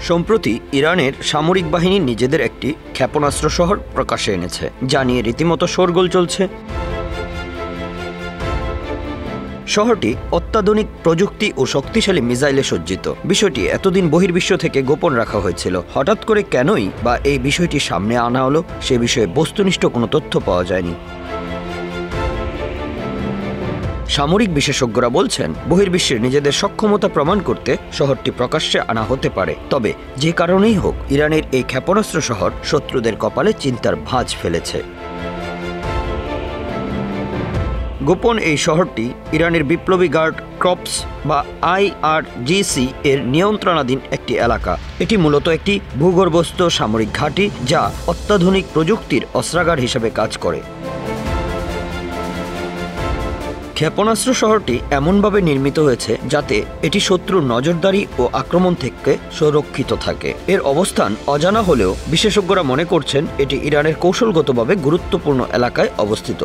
সম্প্রতি ইরানের সামরিক বাহিনী নিজেদের একটি ক্ষেপণাস্ত্র শহর প্রকাশ্যে এনেছে, যা নিয়ে রীতিমতো শোরগোল চলছে। শহরটি অত্যাধুনিক প্রযুক্তি ও শক্তিশালী মিসাইলে সজ্জিত। বিষয়টি এতদিন বহির্বিশ্ব থেকে গোপন রাখা হয়েছিল। হঠাৎ করে কেনই বা এই বিষয়টি সামনে আনা হলো, সে বিষয়ে বস্তুনিষ্ঠ কোনো তথ্য পাওয়া যায়নি। সামরিক বিশেষজ্ঞরা বলছেন, বহির্বিশ্বের নিজেদের সক্ষমতা প্রমাণ করতে শহরটি প্রকাশ্যে আনা হতে পারে। তবে যে কারণেই হোক, ইরানের এই ক্ষেপণাস্ত্র শহর শত্রুদের কপালে চিন্তার ভাঁজ ফেলেছে। গোপন এই শহরটি ইরানের বিপ্লবী গার্ড ক্রপস বা IRGC এর নিয়ন্ত্রণাধীন একটি এলাকা। এটি মূলত একটি ভূগর্ভস্থ সামরিক ঘাঁটি, যা অত্যাধুনিক প্রযুক্তির অস্ত্রাগার হিসেবে কাজ করে। ক্ষেপণাস্ত্র শহরটি এমনভাবে নির্মিত হয়েছে যাতে এটি শত্রুর নজরদারি ও আক্রমণ থেকে সুরক্ষিত থাকে। এর অবস্থান অজানা হলেও বিশেষজ্ঞরা মনে করছেন এটি ইরানের কৌশলগতভাবে গুরুত্বপূর্ণ এলাকায় অবস্থিত।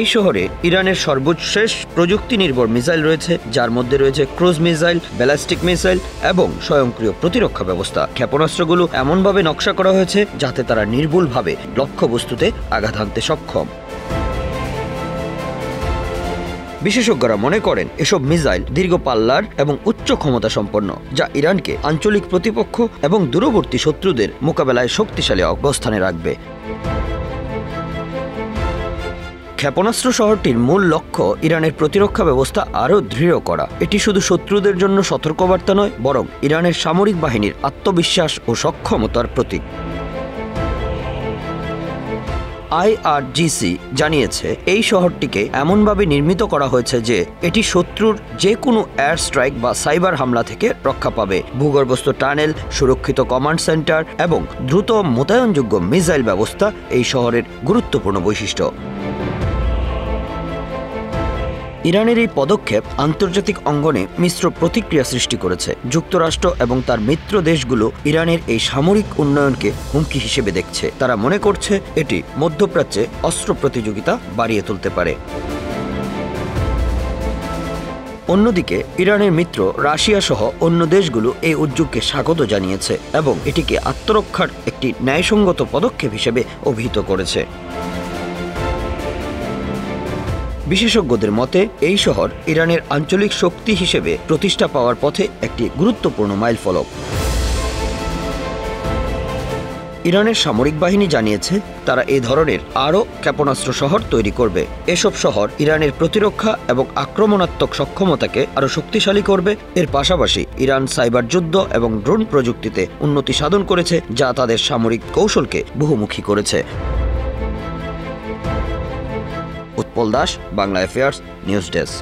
এই শহরে ইরানের সর্বশেষ প্রযুক্তি নির্ভর মিসাইল রয়েছে, যার মধ্যে রয়েছে ক্রুজ মিসাইল, ব্যালিস্টিক মিসাইল এবং স্বয়ংক্রিয় প্রতিরক্ষা ব্যবস্থা। ক্ষেপণাস্ত্রগুলো এমনভাবে নকশা করা হয়েছে যাতে তারা নির্ভুলভাবে লক্ষ্যবস্তুতে আঘাত হানতে সক্ষম। বিশেষজ্ঞরা মনে করেন এসব মিসাইল দীর্ঘ পাল্লার এবং উচ্চ ক্ষমতা সম্পন্ন, যা ইরানকে আঞ্চলিক প্রতিপক্ষ এবং দূরবর্তী শত্রুদের মোকাবেলায় শক্তিশালী অবস্থানে রাখবে। ক্ষেপণাস্ত্র শহরটির মূল লক্ষ্য ইরানের প্রতিরক্ষা ব্যবস্থা আরও দৃঢ় করা। এটি শুধু শত্রুদের জন্য সতর্কবার্তা নয়, বরং ইরানের সামরিক বাহিনীর আত্মবিশ্বাস ও সক্ষমতার প্রতীক। IRGC জানিয়েছে এই শহরটিকে এমনভাবে নির্মিত করা হয়েছে যে এটি শত্রুর যে কোনো এয়ার স্ট্রাইক বা সাইবার হামলা থেকে রক্ষা পাবে। ভূগর্ভস্থ টানেল, সুরক্ষিত কমান্ড সেন্টার এবং দ্রুত মোতায়েনযোগ্য মিসাইল ব্যবস্থা এই শহরের গুরুত্বপূর্ণ বৈশিষ্ট্য। ইরানের এই পদক্ষেপ আন্তর্জাতিক অঙ্গনে মিশ্র প্রতিক্রিয়া সৃষ্টি করেছে। যুক্তরাষ্ট্র এবং তার মিত্র দেশগুলো ইরানের এই সামরিক উন্নয়নকে হুমকি হিসেবে দেখছে। তারা মনে করছে এটি মধ্যপ্রাচ্যে অস্ত্র প্রতিযোগিতা বাড়িয়ে তুলতে পারে। অন্যদিকে ইরানের মিত্র রাশিয়া সহ অন্য দেশগুলো এই উদ্যোগকে স্বাগত জানিয়েছে এবং এটিকে আত্মরক্ষার একটি ন্যায়সঙ্গত পদক্ষেপ হিসেবে অভিহিত করেছে। বিশেষজ্ঞদের মতে এই শহর ইরানের আঞ্চলিক শক্তি হিসেবে প্রতিষ্ঠা পাওয়ার পথে একটি গুরুত্বপূর্ণ মাইলফলক। ইরানের সামরিক বাহিনী জানিয়েছে তারা এই ধরনের আরও ক্ষেপণাস্ত্র শহর তৈরি করবে। এসব শহর ইরানের প্রতিরক্ষা এবং আক্রমণাত্মক সক্ষমতাকে আরও শক্তিশালী করবে। এর পাশাপাশি ইরান সাইবার যুদ্ধ এবং ড্রোন প্রযুক্তিতে উন্নতি সাধন করেছে, যা তাদের সামরিক কৌশলকে বহুমুখী করেছে। Utpal Das, Bangla affairs, news desk.